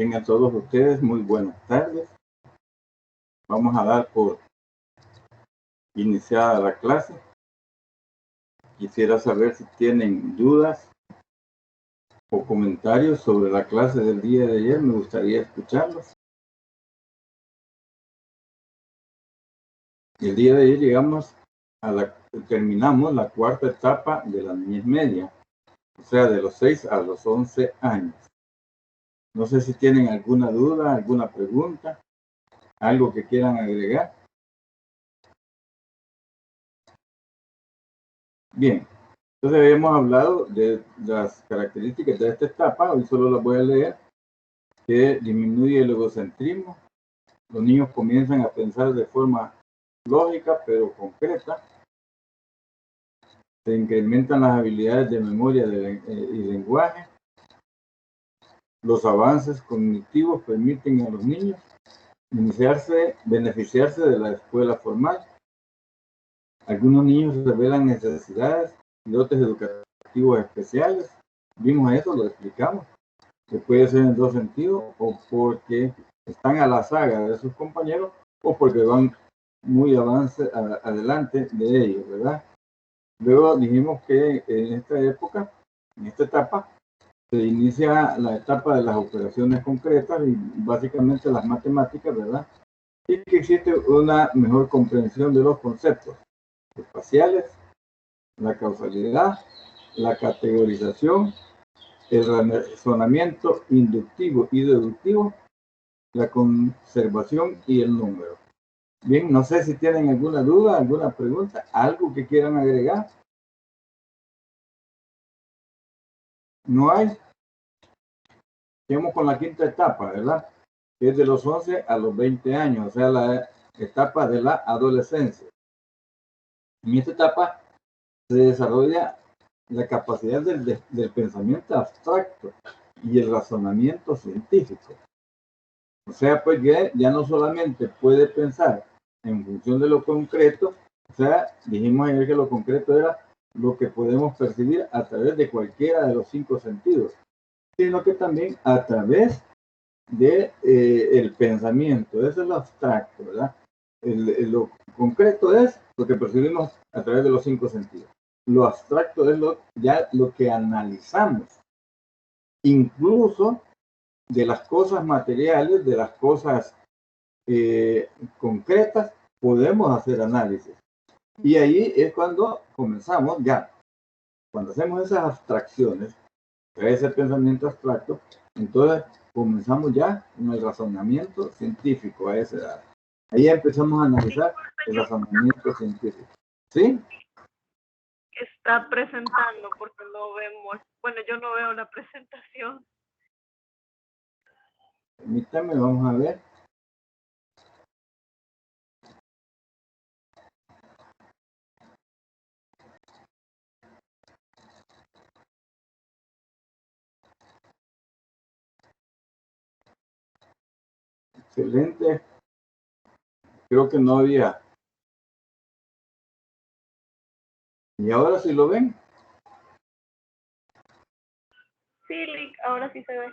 Tengan todos ustedes muy buenas tardes. Vamos a dar por iniciada la clase. Quisiera saber si tienen dudas o comentarios sobre la clase del día de ayer. Me gustaría escucharlos. El día de ayer terminamos la cuarta etapa de la niñez media, o sea, de los 6 a los 11 años. No sé si tienen alguna duda, alguna pregunta, algo que quieran agregar. Bien, entonces habíamos hablado de las características de esta etapa. Hoy solo las voy a leer. Que disminuye el egocentrismo. Los niños comienzan a pensar de forma lógica pero concreta. Se incrementan las habilidades de memoria y lenguaje. Los avances cognitivos permiten a los niños beneficiarse de la escuela formal. Algunos niños revelan necesidades y dotes educativos especiales. Vimos eso, lo explicamos, que puede ser en dos sentidos, o porque están a la saga de sus compañeros, o porque van muy adelante de ellos, ¿verdad? Luego dijimos que en esta etapa, se inicia la etapa de las operaciones concretas y básicamente las matemáticas, ¿verdad? Y que existe una mejor comprensión de los conceptos espaciales, la causalidad, la categorización, el razonamiento inductivo y deductivo, la conservación y el número. Bien, no sé si tienen alguna duda, alguna pregunta, algo que quieran agregar. No hay. Seguimos con la quinta etapa, ¿verdad? Que es de los 11 a los 20 años, o sea, la etapa de la adolescencia. En esta etapa se desarrolla la capacidad del pensamiento abstracto y el razonamiento científico. O sea, pues ya no solamente puede pensar en función de lo concreto, o sea, dijimos ayer que lo concreto era lo que podemos percibir a través de cualquiera de los 5 sentidos, sino que también a través de el pensamiento. Eso es lo abstracto, ¿verdad? Lo concreto es lo que percibimos a través de los 5 sentidos. Lo abstracto es lo que analizamos, incluso de las cosas materiales, de las cosas concretas, podemos hacer análisis. Y ahí es cuando comenzamos ya, cuando hacemos esas abstracciones, ese pensamiento abstracto, entonces comenzamos ya con el razonamiento científico a esa edad. Ahí empezamos a analizar el razonamiento científico. ¿Sí? Está presentando porque no vemos, bueno, yo no veo la presentación. Permítame, vamos a ver. Excelente. Creo que no había. ¿Y ahora sí lo ven? Sí, Lick, ahora sí se ve.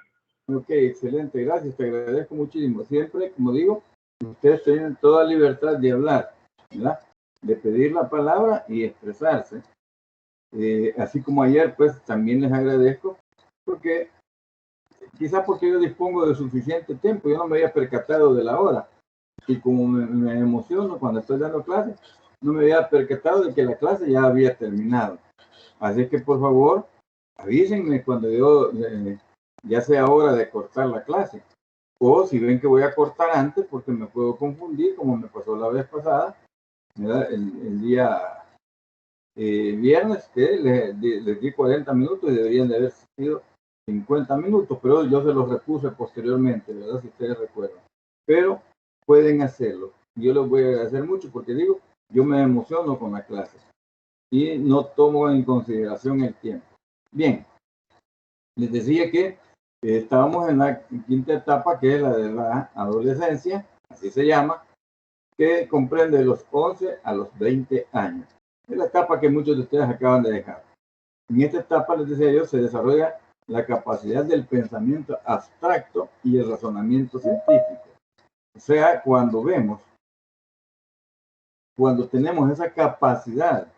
Ok, excelente, gracias, te agradezco muchísimo. Siempre, como digo, ustedes tienen toda libertad de hablar, ¿verdad? De pedir la palabra y expresarse. Así como ayer, pues también les agradezco, porque quizás porque yo dispongo de suficiente tiempo, yo no me había percatado de la hora. Y como me emociono cuando estoy dando clases, no me había percatado de que la clase ya había terminado. Así que, por favor, avísenme cuando yo ya sea hora de cortar la clase. O si ven que voy a cortar antes, porque me puedo confundir, como me pasó la vez pasada, el día viernes, que les di 40 minutos y deberían de haber sido 50 minutos, pero yo se los repuse posteriormente, ¿verdad? Si ustedes recuerdan. Pero pueden hacerlo. Yo les voy a agradecer mucho porque digo, yo me emociono con la clase y no tomo en consideración el tiempo. Bien, les decía que estábamos en la quinta etapa, que es la de la adolescencia, así se llama, que comprende de los 11 a los 20 años. Es la etapa que muchos de ustedes acaban de dejar. En esta etapa, les decía yo, se desarrolla la capacidad del pensamiento abstracto y el razonamiento científico. O sea, cuando tenemos esa capacidad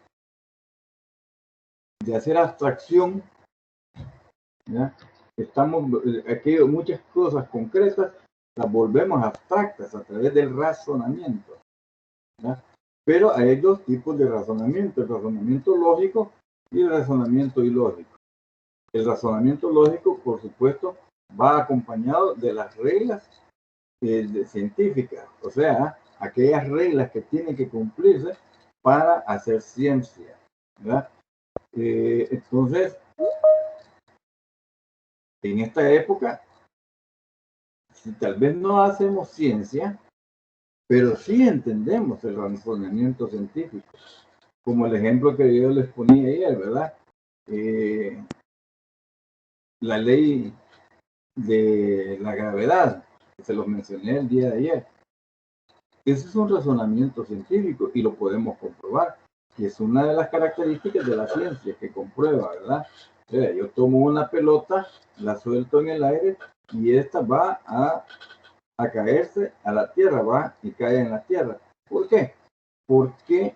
de hacer abstracción, ¿ya? Muchas cosas concretas las volvemos abstractas a través del razonamiento, ¿ya? Pero hay dos tipos de razonamiento: el razonamiento lógico y el razonamiento ilógico. El razonamiento lógico, por supuesto, va acompañado de las reglas científicas, o sea, aquellas reglas que tienen que cumplirse para hacer ciencia, ¿verdad? Entonces, en esta época, si tal vez no hacemos ciencia, pero sí entendemos el razonamiento científico, como el ejemplo que yo les ponía ayer, ¿verdad? La ley de la gravedad, que se los mencioné el día de ayer. Ese es un razonamiento científico y lo podemos comprobar, y es una de las características de la ciencia que comprueba, ¿verdad? O sea, yo tomo una pelota, la suelto en el aire y esta va a caerse a la tierra, va y cae en la tierra. ¿Por qué? Porque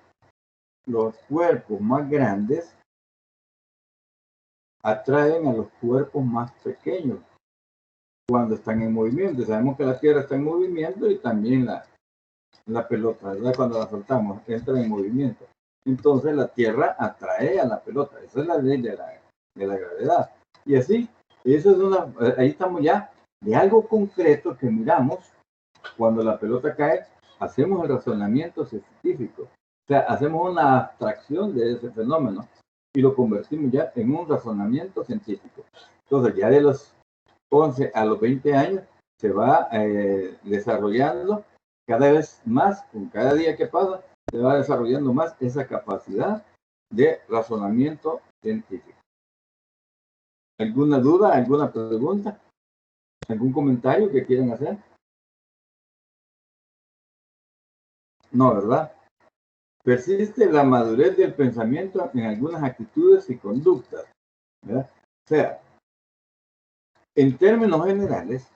los cuerpos más grandes atraen a los cuerpos más pequeños cuando están en movimiento. Sabemos que la tierra está en movimiento y también la pelota, ¿verdad? Cuando la soltamos, entra en movimiento. Entonces la tierra atrae a la pelota. Esa es la ley de la gravedad. Y así, eso es ahí estamos ya de algo concreto que miramos. Cuando la pelota cae, hacemos el razonamiento científico. O sea, hacemos una abstracción de ese fenómeno y lo convertimos ya en un razonamiento científico. Entonces, ya de los 11 a los 20 años se va desarrollando cada vez más, con cada día que pasa, se va desarrollando más esa capacidad de razonamiento científico. ¿Alguna duda, alguna pregunta, algún comentario que quieran hacer? No, ¿verdad? Persiste la madurez del pensamiento en algunas actitudes y conductas, ¿verdad? O sea, en términos generales,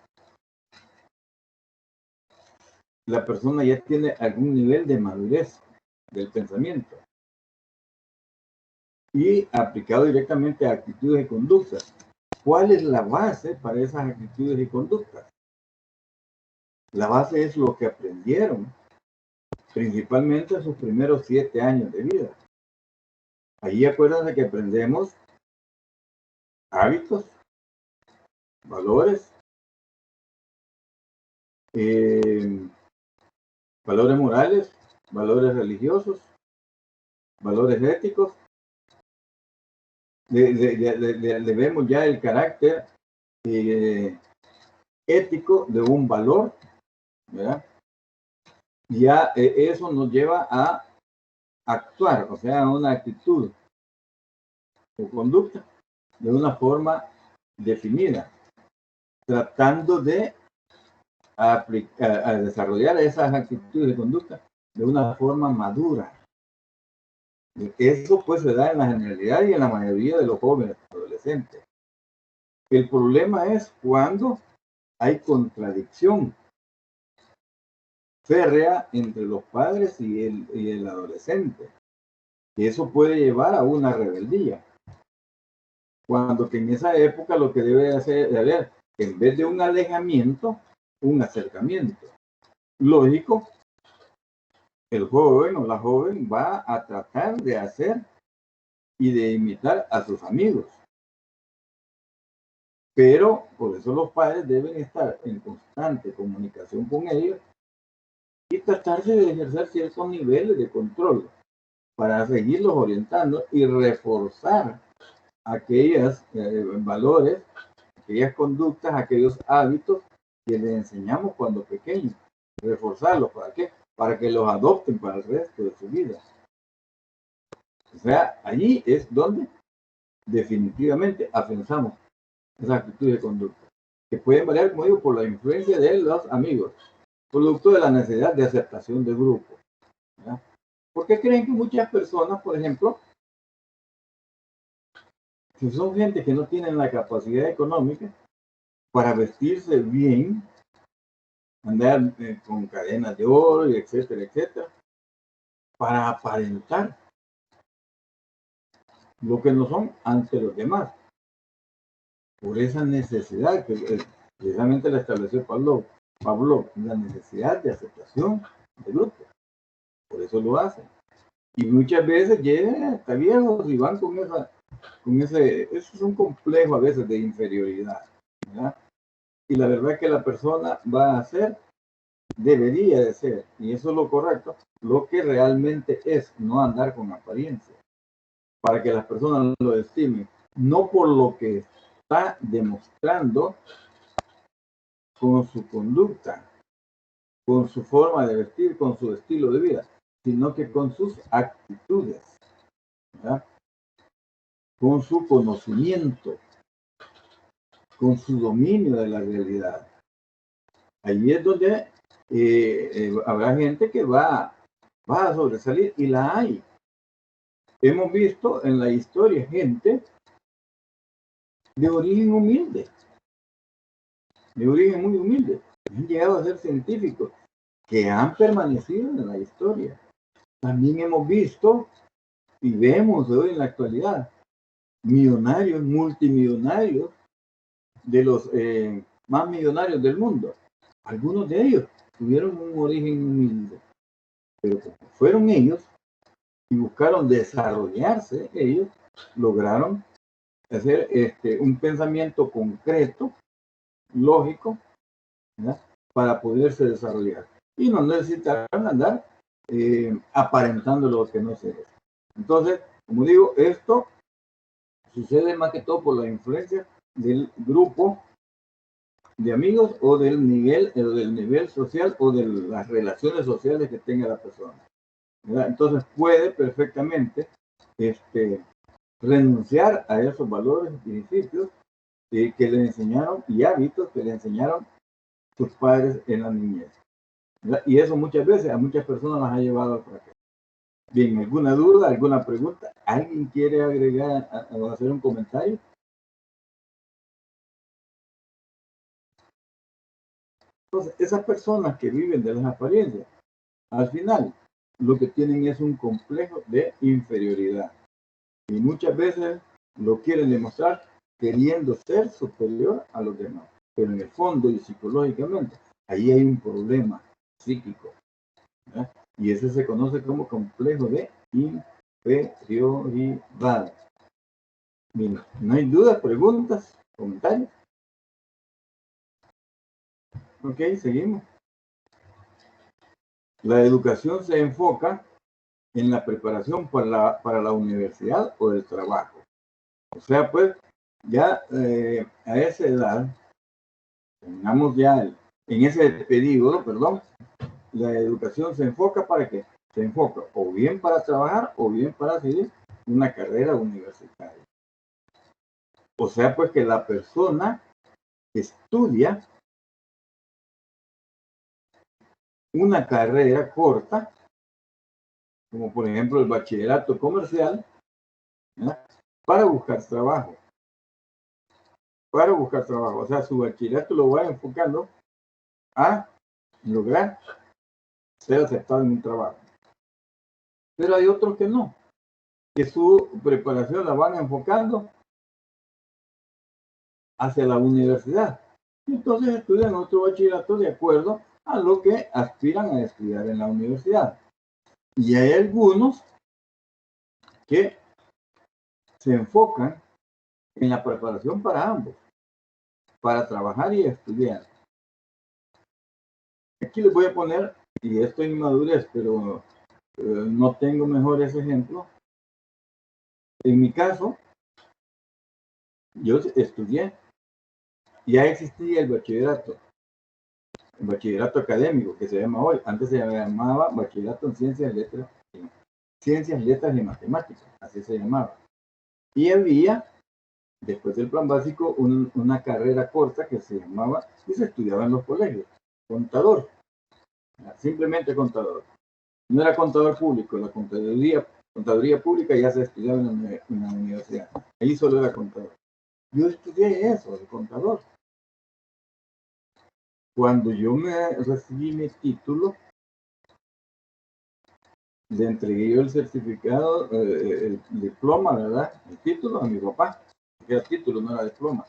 la persona ya tiene algún nivel de madurez del pensamiento y aplicado directamente a actitudes y conductas. ¿Cuál es la base para esas actitudes y conductas? La base es lo que aprendieron, principalmente en sus primeros 7 años de vida. Allí acuérdense que aprendemos hábitos, valores, valores morales, valores religiosos, valores éticos. Le vemos ya el carácter ético de un valor, ¿verdad? Ya eso nos lleva a actuar, o sea, a una actitud o conducta de una forma definida, tratando de a desarrollar esas actitudes de conducta de una forma madura. Eso pues se da en la generalidad y en la mayoría de los jóvenes adolescentes. El problema es cuando hay contradicción férrea entre los padres y el adolescente. Y eso puede llevar a una rebeldía. Cuando que en esa época lo que debe haber, en vez de un alejamiento, un acercamiento. Lógico, el joven o la joven va a tratar de hacer y de imitar a sus amigos. Pero por eso los padres deben estar en constante comunicación con ellos y tratarse de ejercer ciertos niveles de control para seguirlos orientando y reforzar aquellos valores, aquellas conductas, aquellos hábitos que les enseñamos cuando pequeños. Reforzarlos, ¿para qué? Para que los adopten para el resto de su vida. O sea, allí es donde definitivamente afianzamos esa actitud de conducta, que pueden variar, como digo, por la influencia de los amigos, producto de la necesidad de aceptación de grupo. ¿Ya? ¿Por qué creen que muchas personas, por ejemplo, Si son gente que no tienen la capacidad económica para vestirse bien, andar con cadenas de oro, y etcétera, etcétera, para aparentar lo que no son ante los demás. Por esa necesidad que precisamente la estableció Pablo, la necesidad de aceptación de grupo. Por eso lo hacen. Y muchas veces llegan hasta viejos y van con ese es un complejo a veces de inferioridad, ¿verdad? Y la verdad es que la persona va a hacer, debería de ser, y eso es lo correcto, lo que realmente es, no andar con apariencia, para que las personas lo estimen, no por lo que está demostrando con su conducta, con su forma de vestir, con su estilo de vida, sino que con sus actitudes, ¿verdad? Con su conocimiento, con su dominio de la realidad. Allí es donde habrá gente que va a sobresalir, y la hay. Hemos visto en la historia gente de origen humilde, de origen muy humilde, han llegado a ser científicos que han permanecido en la historia. También hemos visto y vemos hoy en la actualidad millonarios, multimillonarios, de los más millonarios del mundo. Algunos de ellos tuvieron un origen humilde, pero como fueron ellos y buscaron desarrollarse, ellos lograron hacer un pensamiento concreto, lógico, ¿verdad? Para poderse desarrollar. Y no necesitaron andar aparentando lo que no se es. Entonces, como digo, esto sucede más que todo por la influencia del grupo de amigos o del nivel social o de las relaciones sociales que tenga la persona, ¿verdad? Entonces puede perfectamente renunciar a esos valores y principios que le enseñaron y hábitos que le enseñaron sus padres en la niñez, ¿verdad? Y eso muchas veces a muchas personas las ha llevado al fracaso. Bien, ¿alguna duda, alguna pregunta? ¿Alguien quiere agregar o hacer un comentario? Entonces, esas personas que viven de las apariencias, al final, lo que tienen es un complejo de inferioridad. Y muchas veces lo quieren demostrar queriendo ser superior a los demás. Pero en el fondo y psicológicamente, ahí hay un problema psíquico, ¿verdad? Y ese se conoce como complejo de inferioridad. Bien, ¿no hay dudas, preguntas, comentarios? Ok, seguimos. La educación se enfoca en la preparación para la universidad o el trabajo. O sea, pues, ya a esa edad, tengamos ya en ese periodo, perdón, la educación se enfoca para qué? Se enfoca o bien para trabajar o bien para seguir una carrera universitaria. O sea, pues que la persona estudia una carrera corta, como por ejemplo el bachillerato comercial, ¿verdad? Para buscar trabajo. Para buscar trabajo. O sea, su bachillerato lo va enfocando a lograr ser aceptado en un trabajo. Pero hay otros que no, que su preparación la van enfocando hacia la universidad. Y entonces estudian otro bachillerato de acuerdo a lo que aspiran a estudiar en la universidad. Y hay algunos que se enfocan en la preparación para ambos, para trabajar y estudiar. Aquí les voy a poner, y esto es inmadurez, pero no tengo mejores ejemplos. En mi caso, yo estudié, ya existía el bachillerato académico que se llama hoy, antes se llamaba bachillerato en ciencias, letras y matemáticas, así se llamaba. Y había, después del plan básico, una carrera corta que se llamaba, y se estudiaba en los colegios, contador, simplemente contador. No era contador público, la contaduría Contaduría pública ya se estudiaba en la universidad. Ahí solo era contador. Yo estudié eso, de contador. Cuando yo me recibí mi título, le entregué yo el certificado, el diploma, ¿verdad? El título a mi papá. Era título, no era diploma.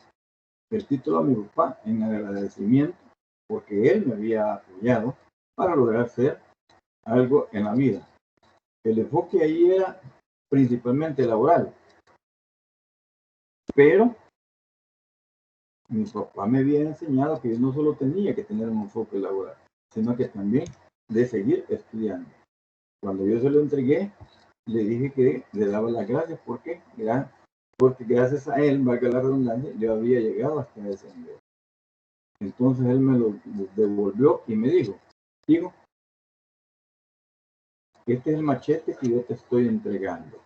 El título a mi papá en agradecimiento porque él me había apoyado para lograr hacer algo en la vida. El enfoque ahí era principalmente laboral, pero mi papá me había enseñado que yo no solo tenía que tener un enfoque laboral, sino que también de seguir estudiando. Cuando yo se lo entregué, le dije que le daba las gracias porque gracias a él, valga la redundancia, yo había llegado hasta ese nivel. Entonces él me lo devolvió y me dijo, hijo, este es el machete que yo te estoy entregando.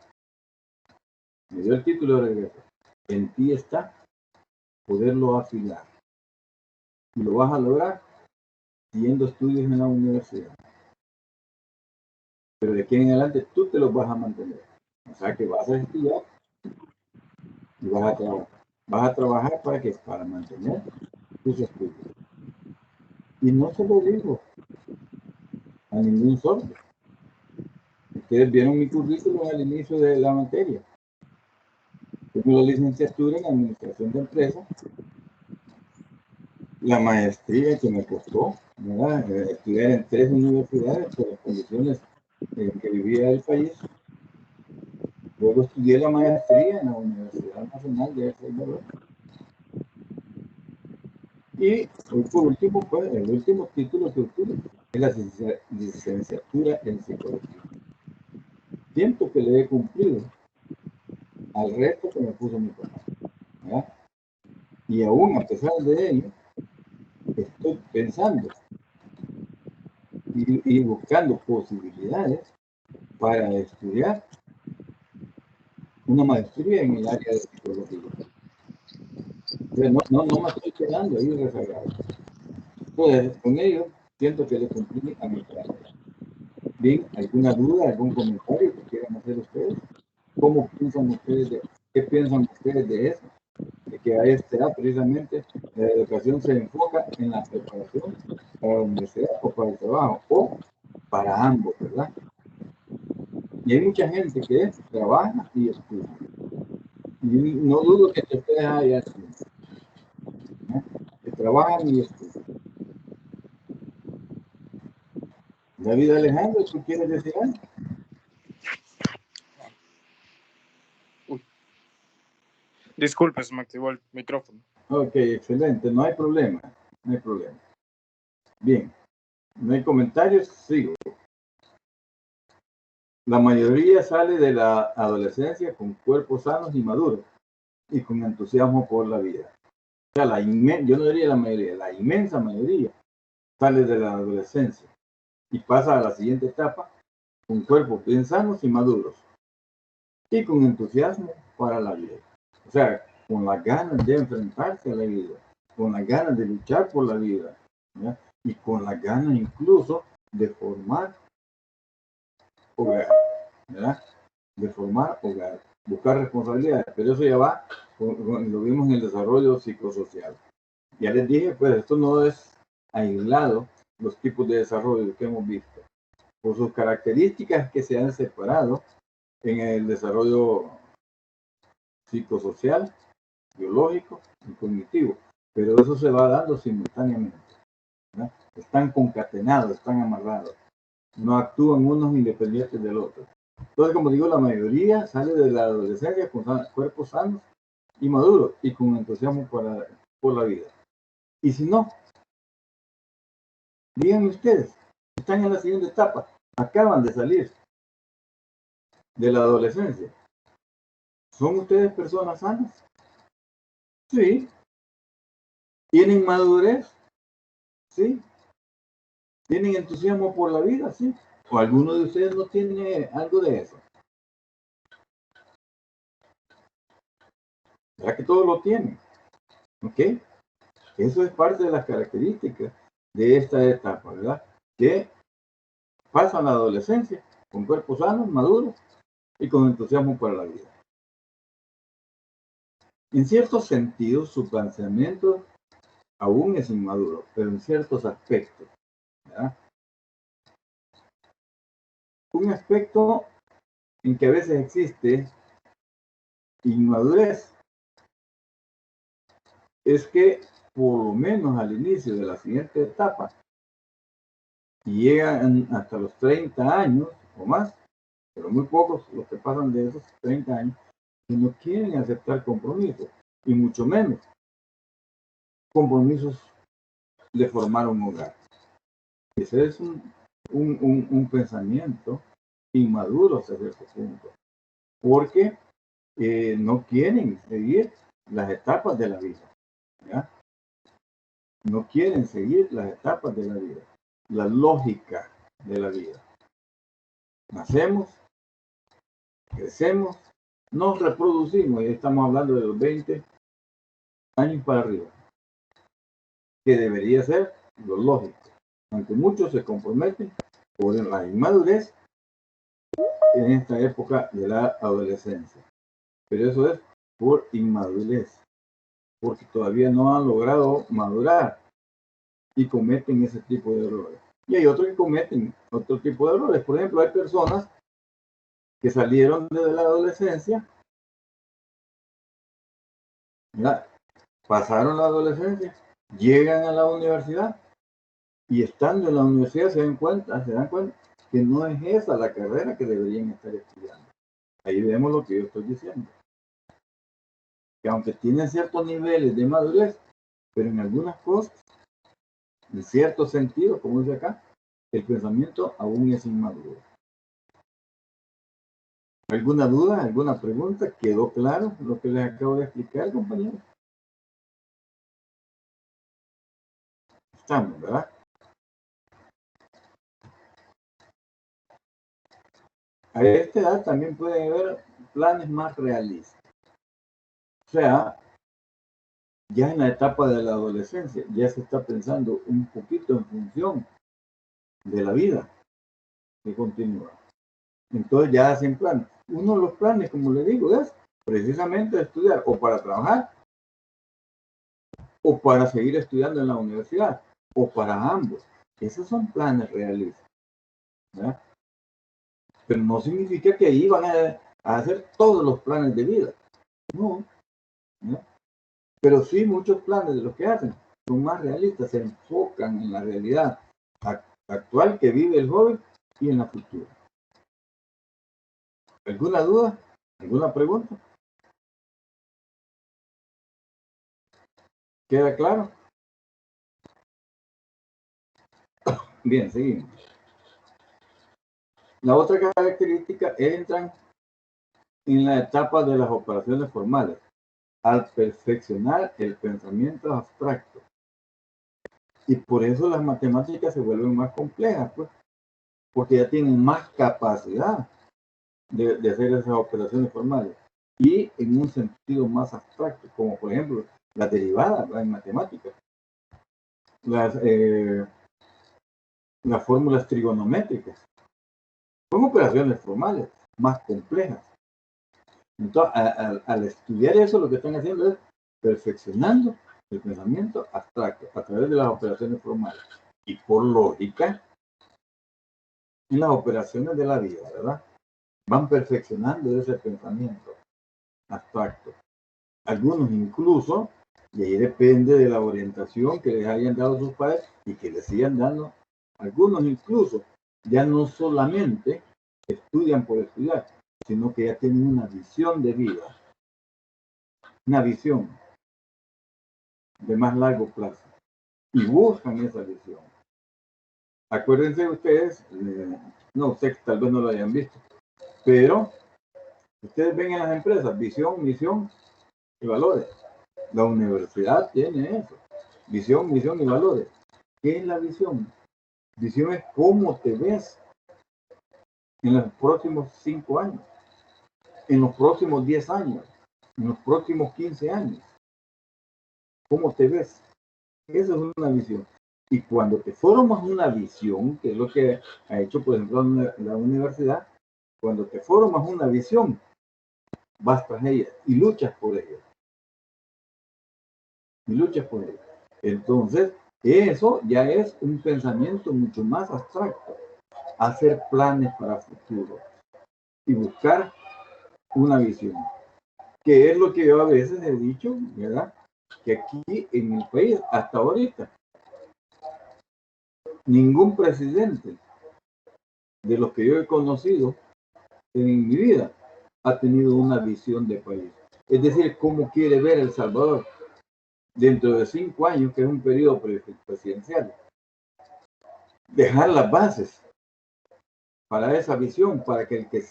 Me dio el título de regreso. En ti está poderlo afilar. Y lo vas a lograr siguiendo estudios en la universidad. Pero de aquí en adelante tú te los vas a mantener. O sea que vas a estudiar y vas a trabajar. Vas a trabajar para que para mantener tus estudios. Y no se lo digo a ningún sordo. Ustedes vieron mi currículum al inicio de la materia. Tengo la licenciatura en Administración de Empresas, la maestría que me costó, ¿verdad? Estudiar en 3 universidades por las condiciones en que vivía el país. Luego estudié la maestría en la Universidad Nacional de El Salvador. Y por último, pues, el último título que obtuve es la licenciatura en Psicología. Siento que le he cumplido al reto que me puso mi papá, ¿verdad? Y aún a pesar de ello, estoy pensando y buscando posibilidades para estudiar una maestría en el área de psicología. Entonces, no me estoy quedando ahí rezagado. Entonces, con ello, siento que le cumplí a mi trabajo. Bien, ¿alguna duda, algún comentario que quieran hacer ustedes? ¿Cómo piensan ustedes qué piensan ustedes de eso? De que a esta edad, precisamente, la educación se enfoca en la preparación para la universidad o para el trabajo, o para ambos, ¿verdad? Y hay mucha gente que trabaja y estudia. Y no dudo que ustedes haya así, ¿no? Que trabajan y estudian. David Alejandro, ¿tú quieres decir algo? Disculpe, se me activó el micrófono. Ok, excelente, no hay problema, no hay problema. Bien, no hay comentarios, sigo. La mayoría sale de la adolescencia con cuerpos sanos y maduros y con entusiasmo por la vida. O sea, yo no diría la mayoría, la inmensa mayoría sale de la adolescencia y pasa a la siguiente etapa con cuerpos bien sanos y maduros y con entusiasmo para la vida. O sea, con las ganas de enfrentarse a la vida, con las ganas de luchar por la vida, ¿ya? Y con las ganas incluso de formar hogar, ¿verdad? De formar hogar, buscar responsabilidades, pero eso ya va, lo vimos en el desarrollo psicosocial. Ya les dije, pues esto no es aislado, los tipos de desarrollo que hemos visto, por sus características que se han separado en el desarrollo psicosocial, biológico y cognitivo, pero eso se va dando simultáneamente, ¿verdad? Están concatenados, están amarrados, no actúan unos independientes del otro. Entonces, como digo, la mayoría sale de la adolescencia con cuerpos sanos y maduros y con entusiasmo por la vida. Y si no, díganme ustedes, están en la siguiente etapa, acaban de salir de la adolescencia. ¿Son ustedes personas sanas? Sí. ¿Tienen madurez? Sí. ¿Tienen entusiasmo por la vida? Sí. ¿O alguno de ustedes no tiene algo de eso? ¿Verdad que todos lo tienen? ¿Ok? Eso es parte de las características de esta etapa, ¿verdad? Que pasan la adolescencia con cuerpos sanos, maduros y con entusiasmo para la vida. En ciertos sentidos, su pensamiento aún es inmaduro, pero en ciertos aspectos, ¿verdad? Un aspecto en que a veces existe inmadurez es que, por lo menos al inicio de la siguiente etapa, llegan hasta los 30 años o más, pero muy pocos los que pasan de esos 30 años, que no quieren aceptar compromisos, y mucho menos compromisos de formar un hogar. Ese es un pensamiento inmaduro hasta cierto punto, porque no quieren seguir las etapas de la vida, ¿ya? No quieren seguir las etapas de la vida, la lógica de la vida. Nacemos, crecemos, nos reproducimos, y estamos hablando de los 20 años para arriba, que debería ser lo lógico, aunque muchos se comprometen por la inmadurez en esta época de la adolescencia. Pero eso es por inmadurez, porque todavía no han logrado madurar y cometen ese tipo de errores. Y hay otros que cometen otro tipo de errores. Por ejemplo, hay personas que salieron de la adolescencia, ¿verdad? Pasaron la adolescencia, llegan a la universidad y estando en la universidad se dan cuenta que no es esa la carrera que deberían estar estudiando. Ahí vemos lo que yo estoy diciendo. Que aunque tienen ciertos niveles de madurez, pero en algunas cosas, en cierto sentido, como dice acá, el pensamiento aún es inmaduro. ¿Alguna duda? ¿Alguna pregunta? ¿Quedó claro lo que les acabo de explicar, compañeros? Estamos, ¿verdad? A esta edad también pueden haber planes más realistas. O sea, ya en la etapa de la adolescencia, ya se está pensando un poquito en función de la vida que continúa. Entonces ya hacen planes. Uno de los planes, como le digo, es precisamente estudiar o para trabajar o para seguir estudiando en la universidad o para ambos. Esos son planes realistas, ¿verdad? Pero no significa que ahí van a hacer todos los planes de vida. No, ¿no? Pero sí muchos planes de los que hacen son más realistas, se enfocan en la realidad actual que vive el joven y en la futura. ¿Alguna duda? ¿Alguna pregunta? ¿Queda claro? Bien, seguimos. La otra característica entran en la etapa de las operaciones formales, al perfeccionar el pensamiento abstracto. Y por eso las matemáticas se vuelven más complejas, pues, porque ya tienen más capacidad de hacer esas operaciones formales y en un sentido más abstracto, como por ejemplo las derivadas en matemáticas, las fórmulas trigonométricas. Son operaciones formales más complejas. Entonces, al estudiar eso, lo que están haciendo es perfeccionando el pensamiento abstracto a través de las operaciones formales. Y por lógica, en las operaciones de la vida, ¿verdad? Van perfeccionando ese pensamiento abstracto. Algunos incluso, y ahí depende de la orientación que les hayan dado sus padres y que les sigan dando, algunos incluso ya no solamente estudian por estudiar, sino que ya tienen una visión de vida, una visión de más largo plazo y buscan esa visión. Acuérdense ustedes, no sé, tal vez no lo hayan visto, pero ustedes ven en las empresas visión, misión y valores. La universidad tiene eso, visión, misión y valores. ¿Qué es la visión? Visión es cómo te ves en los próximos 5 años, en los próximos 10 años, en los próximos 15 años. ¿Cómo te ves? Esa es una visión. Y cuando te formas una visión, que es lo que ha hecho, por ejemplo, la universidad, Cuando te formas una visión, vas tras ella y luchas por ella. Entonces, eso ya es un pensamiento mucho más abstracto. Hacer planes para el futuro y buscar una visión. Que es lo que yo a veces he dicho, ¿verdad? Que aquí en el país, hasta ahorita, ningún presidente de los que yo he conocido en mi vida ha tenido una visión de país. Es decir, cómo quiere ver El Salvador dentro de 5 años, que es un periodo presidencial. Dejar las bases para esa visión, para que el que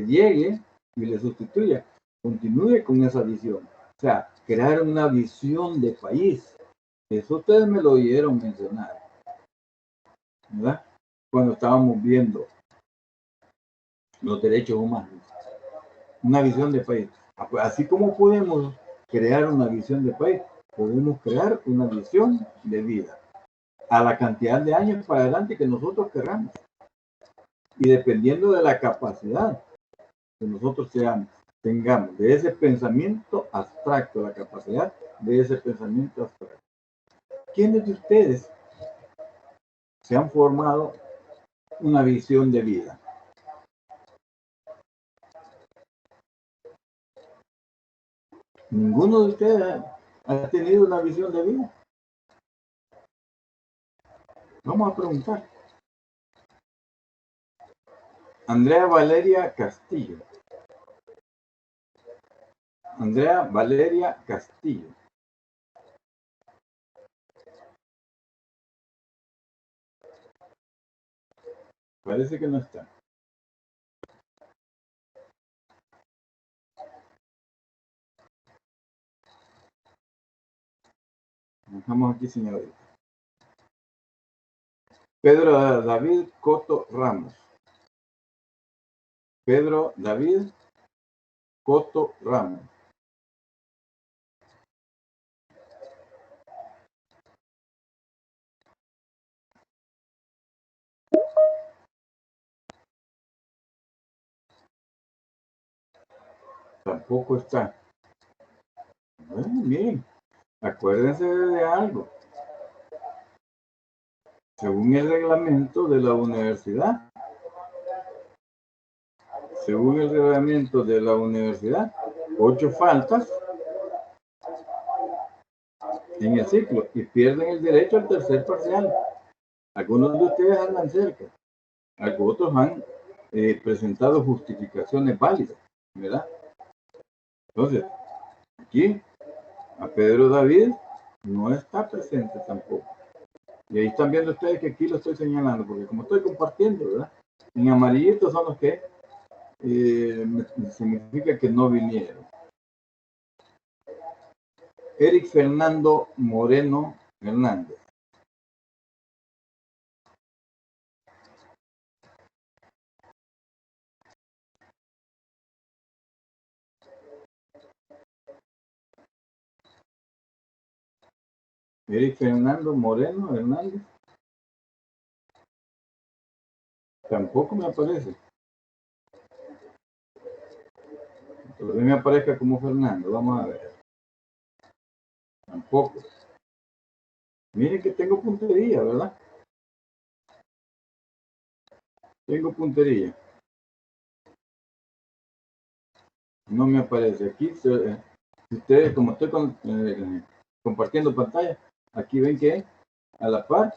llegue y le sustituya continúe con esa visión. O sea, crear una visión de país. Eso ustedes me lo oyeron mencionar, ¿verdad? Cuando estábamos viendo los derechos humanos. Una visión de país. Así como podemos crear una visión de país, podemos crear una visión de vida a la cantidad de años para adelante que nosotros queramos. Y dependiendo de la capacidad que nosotros tengamos de ese pensamiento abstracto, la capacidad de ese pensamiento abstracto. ¿Quiénes de ustedes se han formado una visión de vida? Ninguno de ustedes ha tenido una visión de vida. Vamos a preguntar. Andrea Valeria Castillo. Andrea Valeria Castillo. Parece que no está. Dejamos aquí, señorita. Pedro David Coto Ramos. Pedro David Coto Ramos. Tampoco está. Bueno, bien. Acuérdense de algo. Según el reglamento de la universidad, según el reglamento de la universidad, 8 faltas en el ciclo y pierden el derecho al tercer parcial. Algunos de ustedes andan cerca, algunos otros han presentado justificaciones válidas, ¿verdad? Entonces, aquí a Pedro David no está presente tampoco. Y ahí están viendo ustedes que aquí lo estoy señalando, porque como estoy compartiendo, ¿verdad? En amarillito son los que significa que no vinieron. Eric Fernando Moreno Hernández. Eric Fernando Moreno Hernández. Tampoco me aparece. Todavía me aparezca como Fernando. Vamos a ver. Tampoco. Miren que tengo puntería, ¿verdad? Tengo puntería. No me aparece. Aquí, si ustedes, como estoy compartiendo pantalla, aquí ven que a la par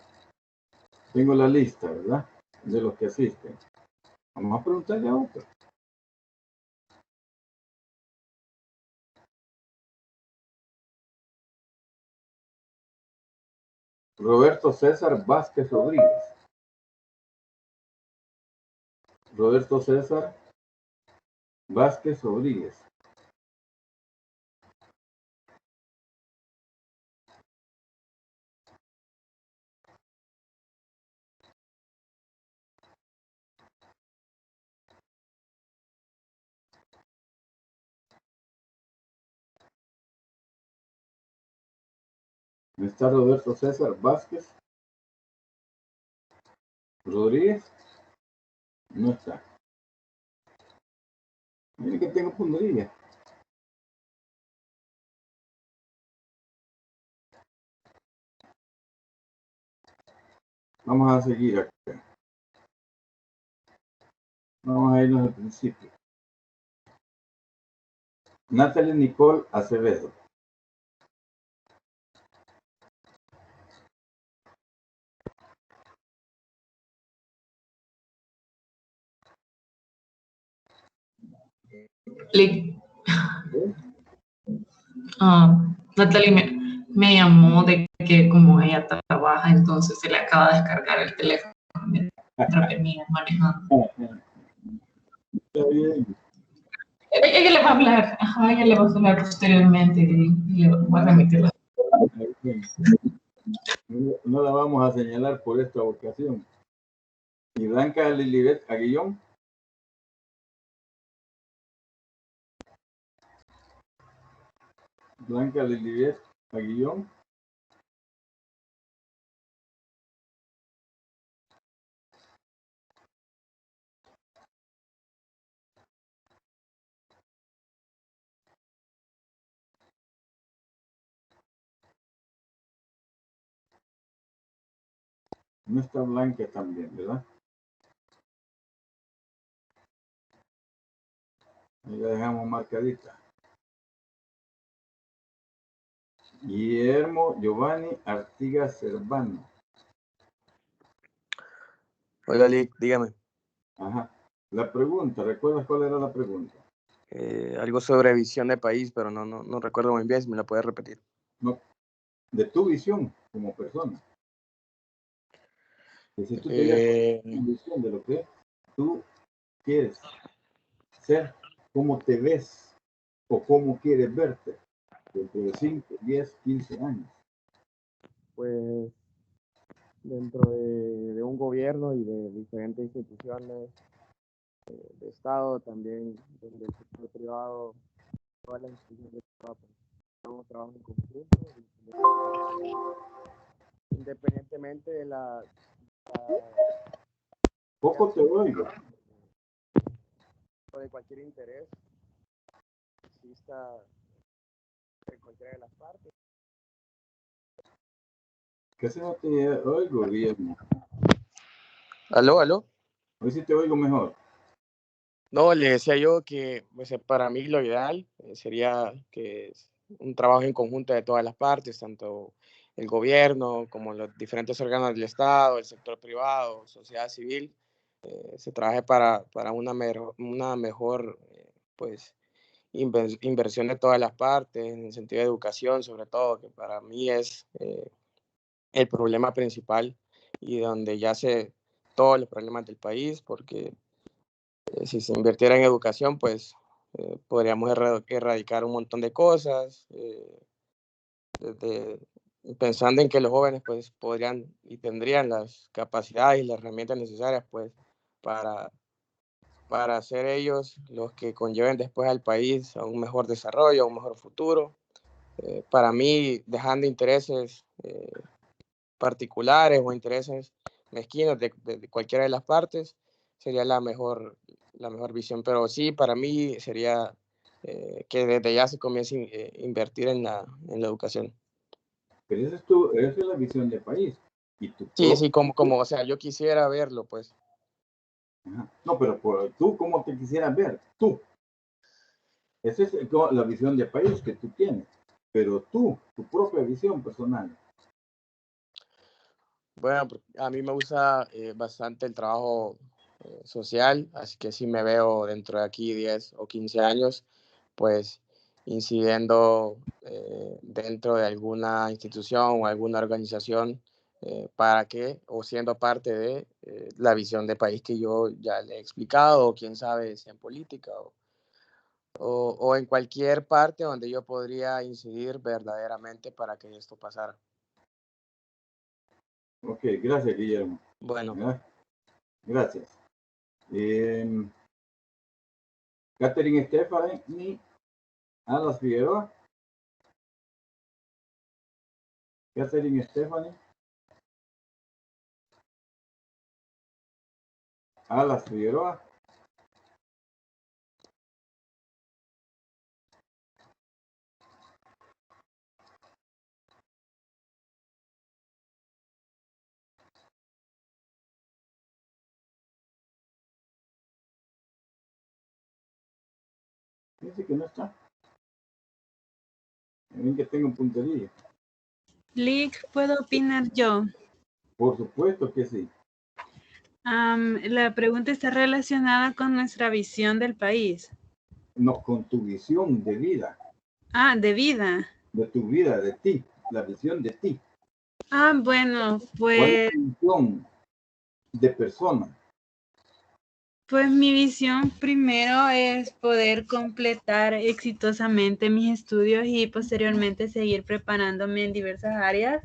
tengo la lista, ¿verdad? De los que asisten. Vamos a preguntarle a otro. Roberto César Vázquez Rodríguez. Roberto César Vázquez Rodríguez. ¿Está Roberto César Vázquez Rodríguez? No está. Mire que tengo puntería. Vamos a seguir acá. Vamos a irnos al principio. Natalie Nicole Acevedo. Natalie me llamó de que como ella trabaja, entonces se le acaba de descargar el teléfono mientras venía manejando. Está bien. Ella le va a hablar, ella le va a hablar posteriormente y le va a remitir la. No la vamos a señalar por esta ocasión. Y Blanca Lilibet Aguillón. Blanca Lilibet Aguillón. No está Blanca también, ¿verdad? Ahí la dejamos marcadita. Guillermo Giovanni Artigas Cervano. Hola, Lick, dígame. Ajá. La pregunta, ¿recuerdas cuál era la pregunta? Algo sobre visión de país, pero no recuerdo muy bien, si me la puedes repetir. No, de tu visión como persona. Que si tú tenías una visión de lo que tú quieres ser, cómo te ves o cómo quieres verte dentro de 5, 10, 15 años. Pues dentro de un gobierno y de diferentes instituciones de Estado, también donde el sector privado, todas las instituciones de trabajo en conjunto, independientemente de la Poco te oigo. de cualquier interés exista en cualquiera de las partes. Casi no te oigo, Guillermo. ¿Aló? Hoy sí te oigo mejor. No, le decía yo que pues, para mí lo ideal sería que es un trabajo en conjunto de todas las partes, tanto el gobierno como los diferentes órganos del Estado, el sector privado, sociedad civil, se trabaje para una mejor pues, inversión de todas las partes, en el sentido de educación sobre todo, que para mí es el problema principal y donde yace todos los problemas del país, porque si se invirtiera en educación, pues podríamos erradicar un montón de cosas, pensando en que los jóvenes pues podrían y tendrían las capacidades y las herramientas necesarias pues para ser ellos los que conlleven después al país a un mejor desarrollo, a un mejor futuro. Para mí, dejando intereses particulares o intereses mezquinos de cualquiera de las partes, sería la mejor visión. Pero sí, para mí sería que desde ya se comience a invertir en la educación. Pero esa es la visión de país. Y Sí, como, o sea, yo quisiera verlo, pues. Ajá. No, pero tú, ¿cómo te quisieras ver? Tú. Esa es la visión de país que tú tienes. Pero tú, tu propia visión personal. Bueno, a mí me gusta bastante el trabajo social, así que si me veo dentro de aquí 10 o 15 años, pues incidiendo dentro de alguna institución o alguna organización o siendo parte de la visión de país que yo ya le he explicado, o quién sabe si en política o en cualquier parte donde yo podría incidir verdaderamente para que esto pasara. Ok, gracias, Guillermo. Bueno. Gracias. Catherine Stephanie Alas Figueroa. Catherine Stephanie Alas Figueroa. Dice que no está. Ven que tengo puntería. Lick, ¿puedo opinar yo? Por supuesto que sí. La pregunta está relacionada con nuestra visión del país. No, con tu visión de vida. De vida. De tu vida, de ti. La visión de ti. Bueno, ¿Cuál es pues, tu visión de persona? pues mi visión primero es poder completar exitosamente mis estudios y posteriormente seguir preparándome en diversas áreas,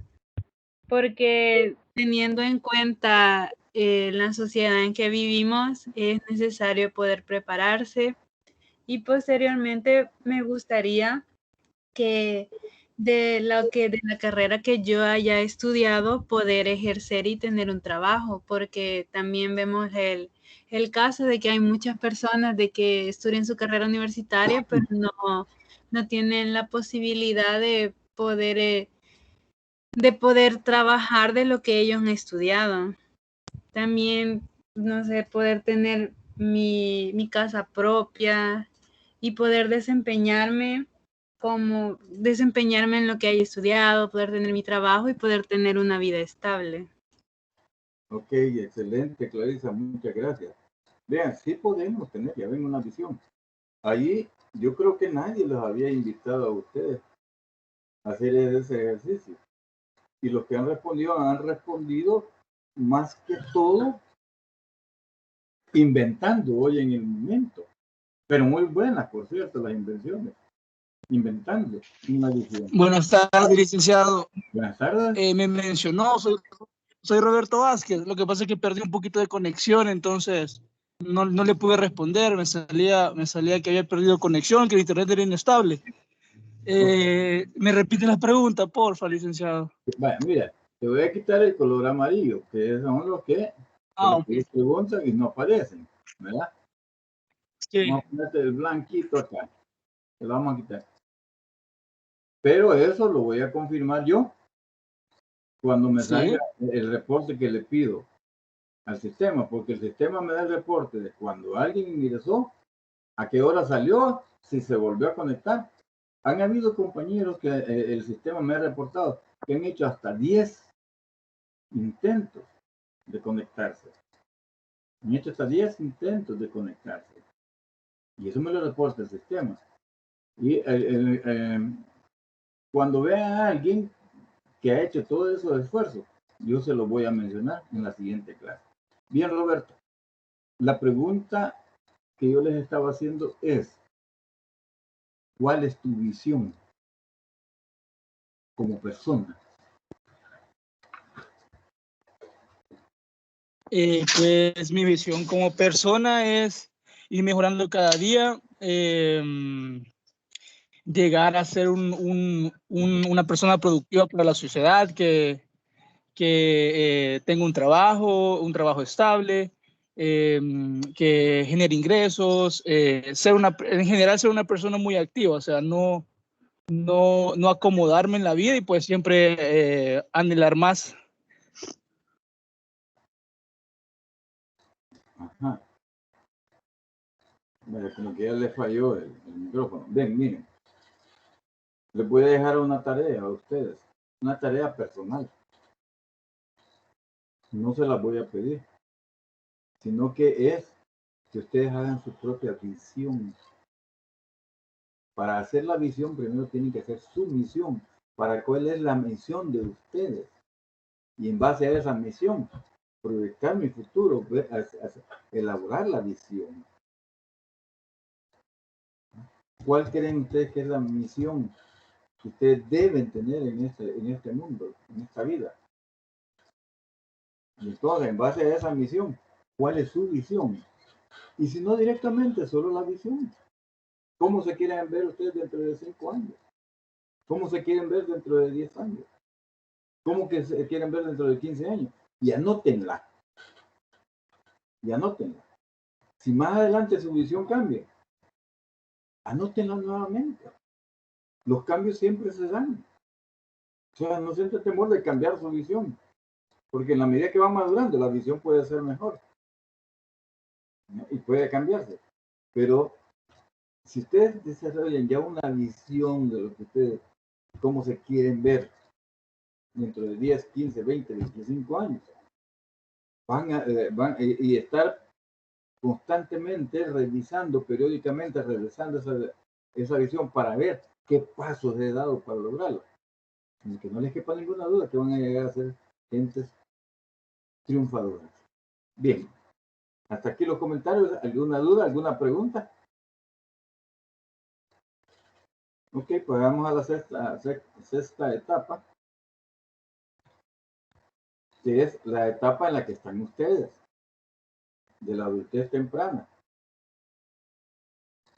porque teniendo en cuenta la sociedad en que vivimos, es necesario poder prepararse y posteriormente me gustaría que de la carrera que yo haya estudiado, poder ejercer y tener un trabajo, porque también vemos el caso de que hay muchas personas de que estudian su carrera universitaria, pero no tienen la posibilidad de poder trabajar de lo que ellos han estudiado. También, no sé, poder tener mi casa propia y poder desempeñarme en lo que haya estudiado, poder tener mi trabajo y poder tener una vida estable. Ok, excelente, Clarisa, muchas gracias. Vean, sí podemos tener, ya ven, una visión. Allí yo creo que nadie los había invitado a ustedes a hacer ese ejercicio. Y los que han respondido más que todo inventando hoy en el momento. Pero muy buenas, por cierto, las invenciones. Inventando una visión. Buenas tardes, licenciado. Buenas tardes. Me mencionó, soy Roberto Vázquez. Lo que pasa es que perdí un poquito de conexión, entonces no le pude responder. Me salía que había perdido conexión, que el internet era inestable. ¿Me repite la pregunta, porfa, licenciado? Bueno, mira, te voy a quitar el color amarillo, que son los que Okay. preguntan y no aparecen, ¿verdad? Sí. Vamos a ponerte el blanquito acá. Te lo vamos a quitar. Pero eso lo voy a confirmar yo cuando me salga el reporte que le pido al sistema, porque el sistema me da el reporte de cuando alguien ingresó, a qué hora salió, si se volvió a conectar. Han habido compañeros que el sistema me ha reportado que han hecho hasta 10 intentos de conectarse. Han hecho hasta 10 intentos de conectarse. Y eso me lo reporta el sistema. Y cuando vea a alguien que ha hecho todo esos esfuerzos, yo se lo voy a mencionar en la siguiente clase. Bien, Roberto, la pregunta que yo les estaba haciendo es, ¿cuál es tu visión como persona? Pues mi visión como persona es ir mejorando cada día, llegar a ser una persona productiva para la sociedad, que tenga un trabajo estable, que genere ingresos, en general ser una persona muy activa, o sea, no acomodarme en la vida y pues siempre anhelar más. Ajá. Bueno, como que ya le falló el micrófono. Ven, miren. Les voy a dejar una tarea a ustedes. Una tarea personal. No se las voy a pedir. Sino que es que ustedes hagan su propia visión. Para hacer la visión, primero tienen que hacer su misión. Para cuál es la misión de ustedes. Y en base a esa misión, proyectar mi futuro, elaborar la visión. ¿Cuál creen ustedes que es la misión que ustedes deben tener en este mundo, en esta vida? Y entonces, en base a esa misión, ¿cuál es su visión? Y si no directamente, solo la visión. ¿Cómo se quieren ver ustedes dentro de 5 años? ¿Cómo se quieren ver dentro de 10 años? ¿Cómo que se quieren ver dentro de 15 años? Y anótenla. Y anótenla. Si más adelante su visión cambia, anótenla nuevamente. Los cambios siempre se dan. O sea, no siente temor de cambiar su visión. Porque en la medida que va madurando, la visión puede ser mejor. ¿No? Y puede cambiarse. Pero Si ustedes desarrollan ya una visión de lo que ustedes, cómo se quieren ver dentro de 10, 15, 20, 25 años, y estar constantemente revisando, periódicamente revisando esa visión para ver qué pasos he dado para lograrlo. Y que no les quepa ninguna duda que van a llegar a ser gentes triunfadoras. Bien, hasta aquí los comentarios. ¿Alguna duda, alguna pregunta? Ok, pues vamos a la sexta etapa, que es la etapa en la que están ustedes, de la adultez temprana,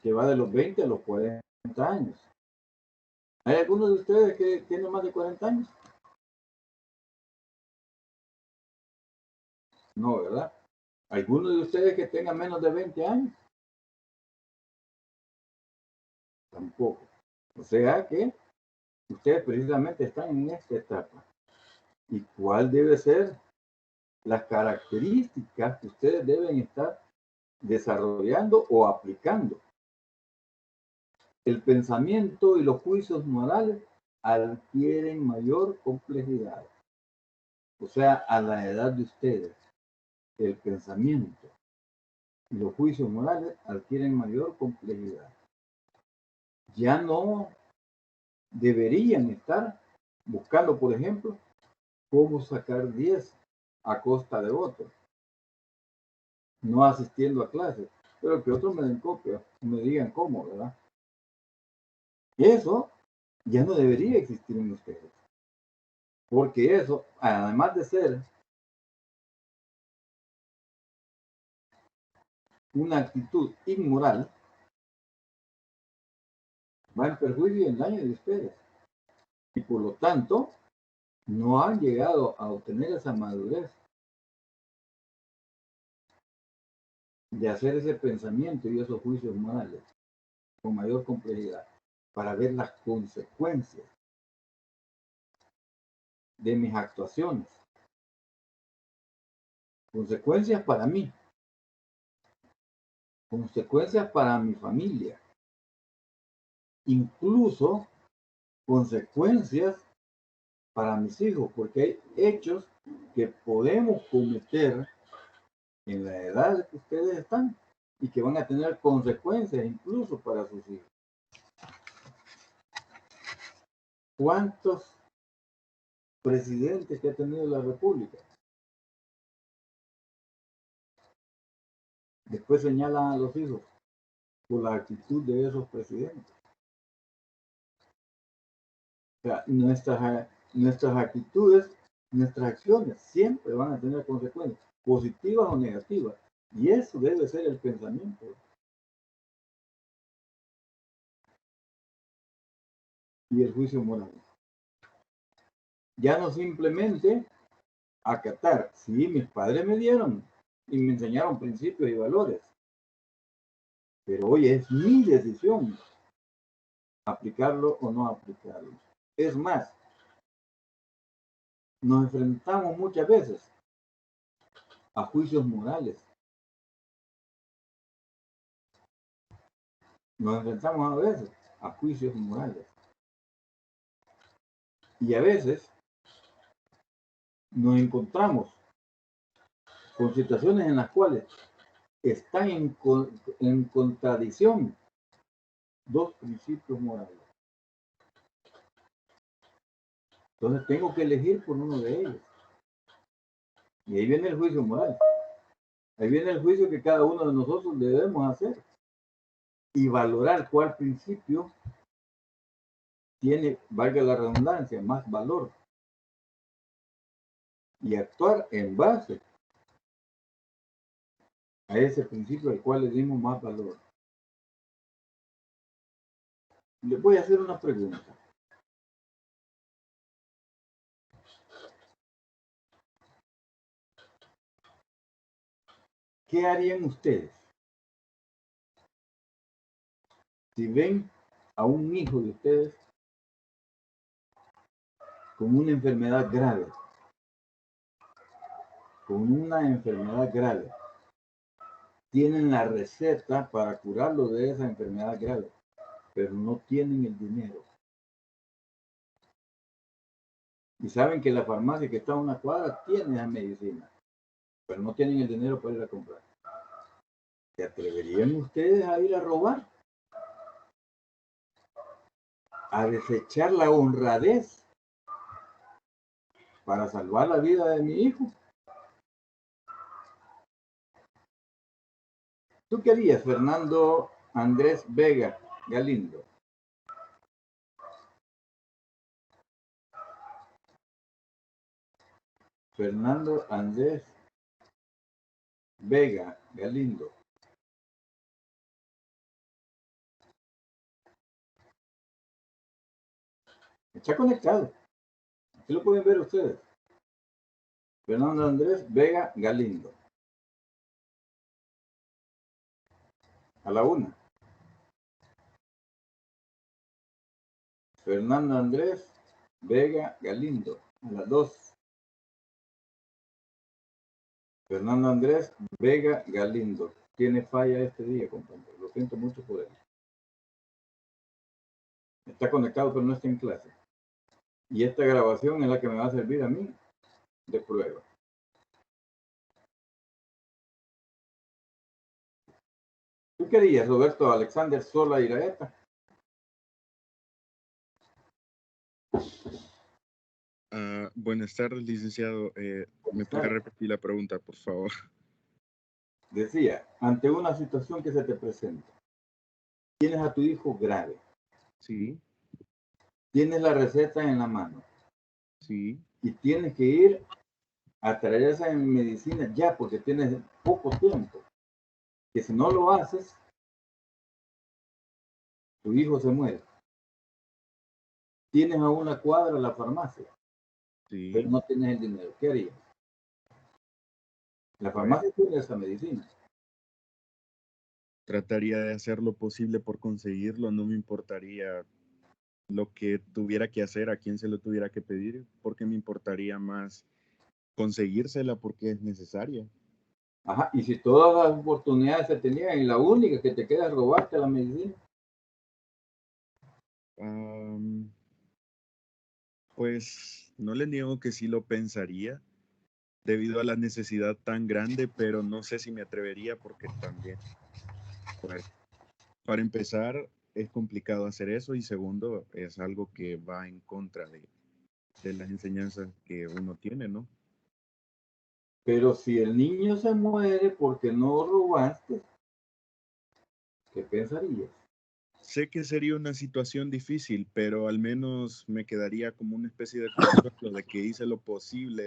que va de los 20 a los 40 años. ¿Hay algunos de ustedes que tienen más de 40 años? No, ¿verdad? ¿Algunos de ustedes que tengan menos de 20 años? Tampoco. O sea que ustedes precisamente están en esta etapa. ¿Y cuál debe ser las características que ustedes deben estar desarrollando o aplicando? El pensamiento y los juicios morales adquieren mayor complejidad. O sea, a la edad de ustedes, el pensamiento y los juicios morales adquieren mayor complejidad. Ya no deberían estar buscando, por ejemplo, cómo sacar 10 a costa de otros, no asistiendo a clases, pero que otros me den copia, me digan cómo, ¿verdad? Eso ya no debería existir en ustedes, porque eso, además de ser una actitud inmoral, va en perjuicio y en daño de ustedes. Y por lo tanto, no han llegado a obtener esa madurez de hacer ese pensamiento y esos juicios morales con mayor complejidad para ver las consecuencias de mis actuaciones. Consecuencias para mí, consecuencias para mi familia, incluso consecuencias para mis hijos, porque hay hechos que podemos cometer en la edad que ustedes están y que van a tener consecuencias incluso para sus hijos. ¿Cuántos presidentes que ha tenido la República? Después señalan a los hijos por la actitud de esos presidentes. O sea, nuestras actitudes, nuestras acciones siempre van a tener consecuencias, positivas o negativas. Y eso debe ser el pensamiento. Y el juicio moral. Ya no simplemente acatar. Sí, mis padres me dieron y me enseñaron principios y valores. Pero hoy es mi decisión aplicarlo o no aplicarlo. Es más, nos enfrentamos muchas veces a juicios morales. Nos enfrentamos a veces a juicios morales. Y a veces nos encontramos con situaciones en las cuales están en contradicción dos principios morales. Entonces tengo que elegir por uno de ellos. Y ahí viene el juicio moral. Ahí viene el juicio que cada uno de nosotros debemos hacer. Y valorar cuál principio tiene, valga la redundancia, más valor. Y actuar en base a ese principio al cual le dimos más valor. Les voy a hacer una pregunta. ¿Qué harían ustedes si ven a un hijo de ustedes con una enfermedad grave? Con una enfermedad grave. tienen la receta para curarlo de esa enfermedad grave, pero no tienen el dinero. Y saben que la farmacia que está a una cuadra tiene esa medicina, pero no tienen el dinero para ir a comprar. ¿Se atreverían ustedes a ir a robar? A desechar la honradez para salvar la vida de mi hijo. ¿Tú querías, Fernando Andrés Vega Galindo? Fernando Andrés Vega Galindo. Está conectado. Aquí lo pueden ver ustedes. Fernando Andrés Vega Galindo. A la 1. Fernando Andrés Vega Galindo. A las 2. Fernando Andrés Vega Galindo. Tiene falla este día, compañero. Lo siento mucho por él. Está conectado, pero no está en clase. Y esta grabación es la que me va a servir a mí de prueba. ¿Tú querías, Roberto Alexander Sola Iraeta? Buenas tardes, licenciado. ¿Me puede repetir la pregunta, por favor? Decía, ante una situación que se te presenta, tienes a tu hijo grave. Sí. Tienes la receta en la mano. Sí. Y tienes que ir a traer esa medicina ya, porque tienes poco tiempo. Que si no lo haces, tu hijo se muere. Tienes a una cuadra la farmacia, Sí. pero no tienes el dinero. ¿Qué harías? La farmacia tiene esa medicina. Trataría de hacer lo posible por conseguirlo. No me importaría lo que tuviera que hacer, a quién se lo tuviera que pedir, porque me importaría más conseguírsela porque es necesaria. Ajá, y si todas las oportunidades se tenían y la única que te queda es robarte la medicina. Pues no le niego que sí lo pensaría debido a la necesidad tan grande, pero no sé si me atrevería porque también, pues, para empezar, es complicado hacer eso y segundo, es algo que va en contra de las enseñanzas que uno tiene, ¿no? Pero si el niño se muere porque no robaste, ¿qué pensarías? Sé que sería una situación difícil, pero al menos me quedaría como una especie de consuelo de que hice lo posible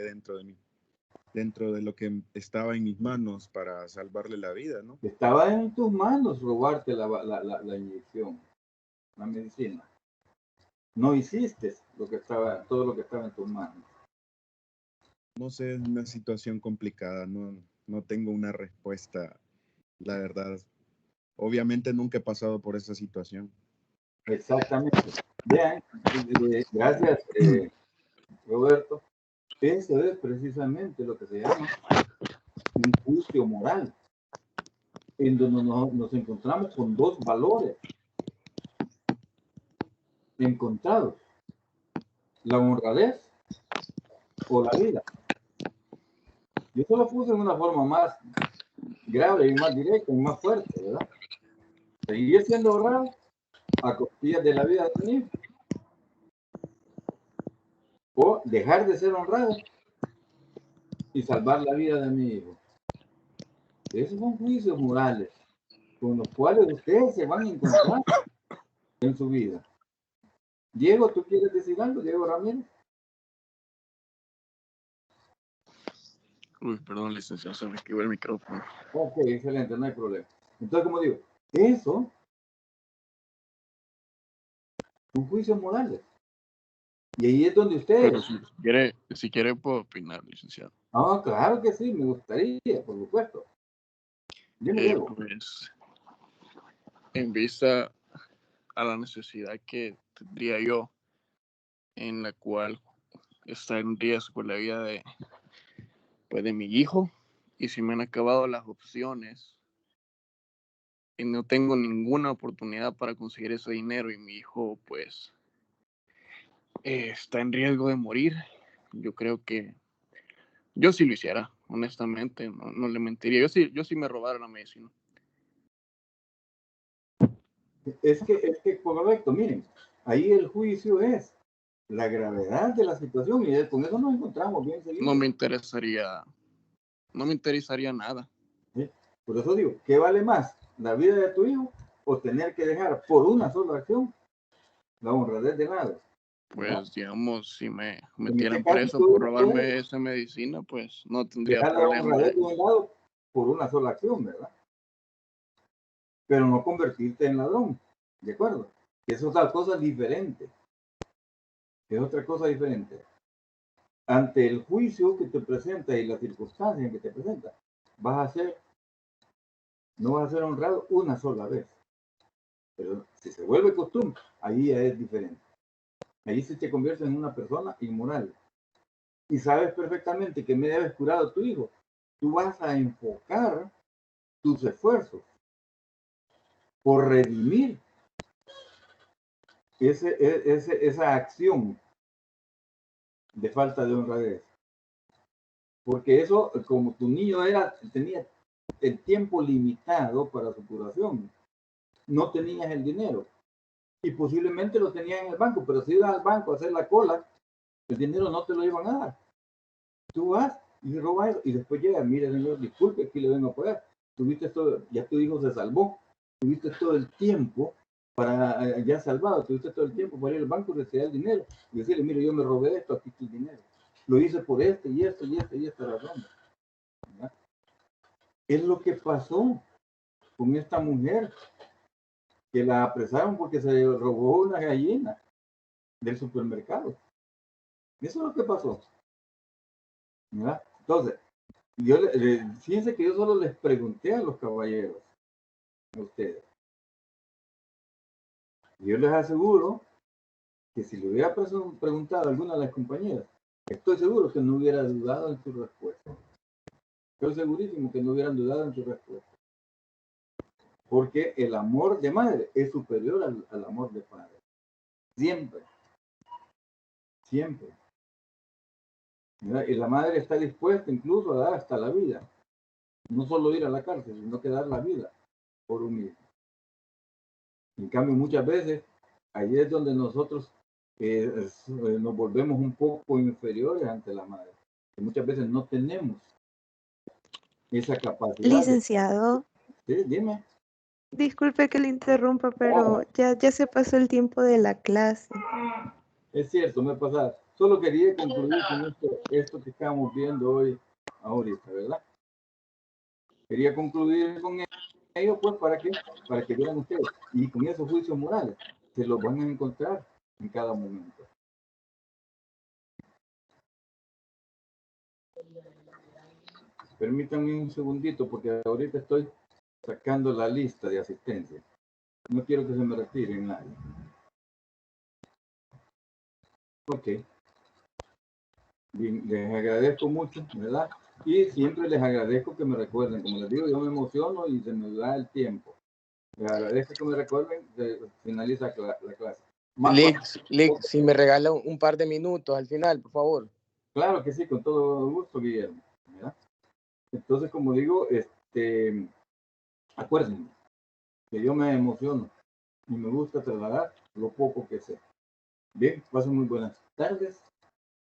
dentro de lo que estaba en mis manos para salvarle la vida, ¿no? Estaba en tus manos robarte la inyección, la medicina. No hiciste todo lo que estaba en tus manos. No sé, es una situación complicada, no tengo una respuesta, la verdad. Obviamente nunca he pasado por esa situación. Exactamente. Vean, gracias, Roberto. Eso es precisamente lo que se llama un juicio moral, en donde nos encontramos con dos valores encontrados: la honradez o la vida. Yo solo puse en una forma más grave y más directa y más fuerte, ¿verdad? Seguir siendo honrado a costillas de la vida de mi hijo, o dejar de ser honrado y salvar la vida de mi hijo. Esos son juicios morales con los cuales ustedes se van a encontrar en su vida. Diego, ¿tú quieres decir algo? Diego Ramírez. Uy, perdón, licenciado, se me esquivó el micrófono. Ok, excelente, no hay problema. Entonces, como digo, eso son juicios morales. Y ahí es donde ustedes... Si quiere puedo opinar, licenciado. Ah, claro que sí, me gustaría, por supuesto. Dime, Diego. Pues, en vista a la necesidad que tendría yo, en la cual está en riesgo la vida de mi hijo, y si me han acabado las opciones y no tengo ninguna oportunidad para conseguir ese dinero y mi hijo pues está en riesgo de morir, yo creo que yo sí lo hiciera, honestamente, no le mentiría. Yo sí me robara la medicina. Es que correcto, miren, ahí el juicio es la gravedad de la situación y con eso nos encontramos bien seguido. No me interesaría nada. ¿Sí? Por eso digo, ¿qué vale más? ¿La vida de tu hijo o tener que dejar por una sola acción la honradez de nada? Pues, digamos, si me En metieran este caso, preso tú por no robarme puedes esa medicina, pues no tendría dejar la problema. honradez de un lado por una sola acción, ¿verdad? Pero no convertirte en ladrón, ¿de acuerdo? Es otra cosa diferente. Es otra cosa diferente. Ante el juicio que te presenta y las circunstancias que te presenta, no vas a ser honrado una sola vez. Pero si se vuelve costumbre, ahí ya es diferente. Ahí se te convierte en una persona inmoral. Y sabes perfectamente que me debes curar a tu hijo. Tú vas a enfocar tus esfuerzos por redimir esa acción de falta de honradez. Porque eso, como tu niño tenía el tiempo limitado para su curación, no tenías el dinero. Y posiblemente lo tenías en el banco, pero si ibas al banco a hacer la cola, el dinero no te lo iban a dar. Tú vas y robas eso, y después llega, mire señor, disculpe, aquí le vengo a pagar. Tuviste todo, ya tu hijo se salvó, tuviste todo el tiempo para, ya salvado, tuviste todo el tiempo para ir al banco y retirar el dinero y decirle, mire, yo me robé esto, aquí está el dinero. Lo hice por y esta razón. ¿Verdad? Es lo que pasó con esta mujer, que la apresaron porque se robó una gallina del supermercado. Eso es lo que pasó. ¿Verdad? Entonces, fíjense que yo solo les pregunté a los caballeros, a ustedes. Yo les aseguro que si le hubiera preguntado a alguna de las compañeras, estoy seguro que no hubiera dudado en su respuesta. Estoy segurísimo que no hubieran dudado en su respuesta. Porque el amor de madre es superior al amor de padre. Siempre. Siempre. ¿Verdad? Y la madre está dispuesta incluso a dar hasta la vida. No solo ir a la cárcel, sino que dar la vida por un hijo. En cambio, muchas veces, ahí es donde nosotros nos volvemos un poco inferiores ante la madre. Que muchas veces no tenemos esa capacidad. Licenciado, Sí, dime. disculpe que le interrumpa, pero ya se pasó el tiempo de la clase. Es cierto, me pasa. Solo quería concluir con esto que estamos viendo hoy, ahorita, ¿verdad? Quería concluir con ello, pues, ¿para que vieran ustedes. Y con esos juicios morales, se los van a encontrar en cada momento. Permítanme un segundito, porque ahorita estoy sacando la lista de asistencia. No quiero que se me retiren nadie. Ok. Bien, les agradezco mucho, ¿verdad? Y siempre les agradezco que me recuerden. Como les digo, yo me emociono y se me da el tiempo. Les agradezco que me recuerden, finaliza la clase. Lick, si me regala un par de minutos al final, por favor. Claro que sí, con todo gusto, Guillermo. ¿Verdad? Entonces, como digo, acuérdense que yo me emociono y me gusta trasladar lo poco que sé. Bien, pasen muy buenas tardes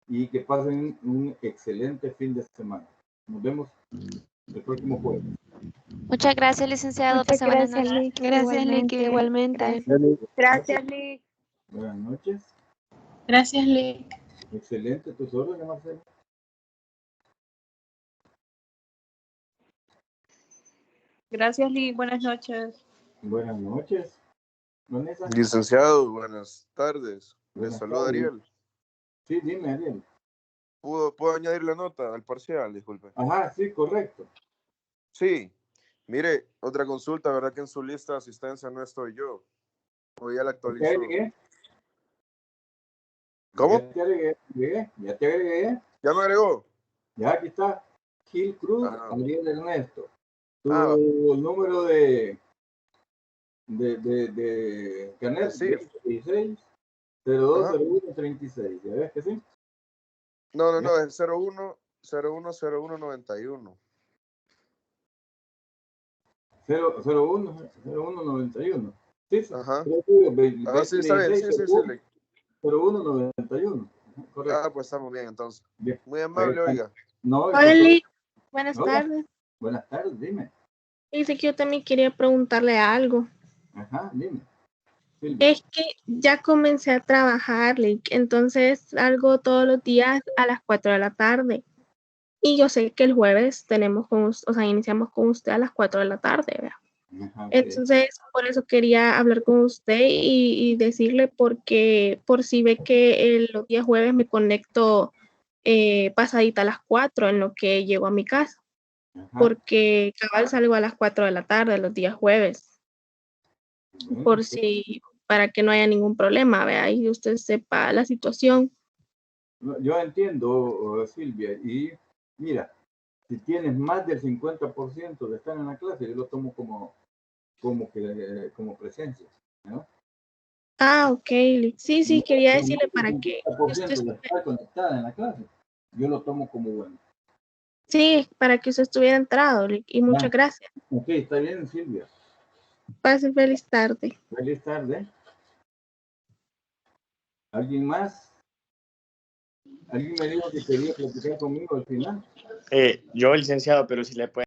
y que pasen un excelente fin de semana. Nos vemos el próximo jueves. Muchas gracias, licenciado. Muchas Pase buenas gracias, noches. Lick. Gracias, Lick, igualmente. Gracias, Lick. Buenas noches. Gracias, Lick. Excelente tus órdenes, Marcelo. Gracias, Lick. Buenas noches. Buenas noches. Vanessa. Licenciado, buenas tardes. Buenas Les saluda tardes. Ariel. Sí, dime, Ariel. ¿Puedo añadir la nota al parcial? Disculpe. Ajá, sí, correcto. Sí. Mire, otra consulta, ¿verdad que en su lista de asistencia no estoy yo? O ya la actualizó. ¿Cómo? Ya te agregué. ¿Ya me agregó? Ya aquí está. Gil Cruz, Ariel Ernesto. Tu Ah. número de de Canet, Sí. 16, 02, Ajá. 01, 36. ¿Ya ves que sí? No, es 01, 01, 01, 91. 01, 01, 91. Sí, sí. Ajá. Creo que 20, Ah, sí, está bien. 16, Sí. 01, 91. Correcto. Ah, pues estamos bien entonces. Bien. Muy Ahí amable, está. oiga. No, Hola, Lick. Buenas Hola. tardes. Buenas tardes, dime. Dice que yo también quería preguntarle algo. Ajá, dime. Silvia. Es que ya comencé a trabajar, Lick, entonces salgo todos los días a las 4 de la tarde. Y yo sé que el jueves iniciamos con usted a las 4 de la tarde, ¿verdad? Ajá, ok. Entonces, por eso quería hablar con usted y decirle porque por si ve que los días jueves me conecto pasadita a las 4 en lo que llego a mi casa. Ajá. Porque cabal salgo a las 4 de la tarde los días jueves. Bueno, Para que no haya ningún problema, vea, y usted sepa la situación. yo entiendo, Silvia, y mira, si tienes más del 50% de estar en la clase, yo lo tomo como presencia, ¿no? Ah, ok, sí, quería decirle para El que 50% de estar conectada en la clase, yo lo tomo como bueno. sí, para que usted estuviera entrado, y muchas gracias. Ok, está bien, Silvia. Pase feliz tarde. Feliz tarde. ¿Alguien más? ¿Alguien me dijo que quería platicar conmigo al final? Yo, licenciado, pero si le puede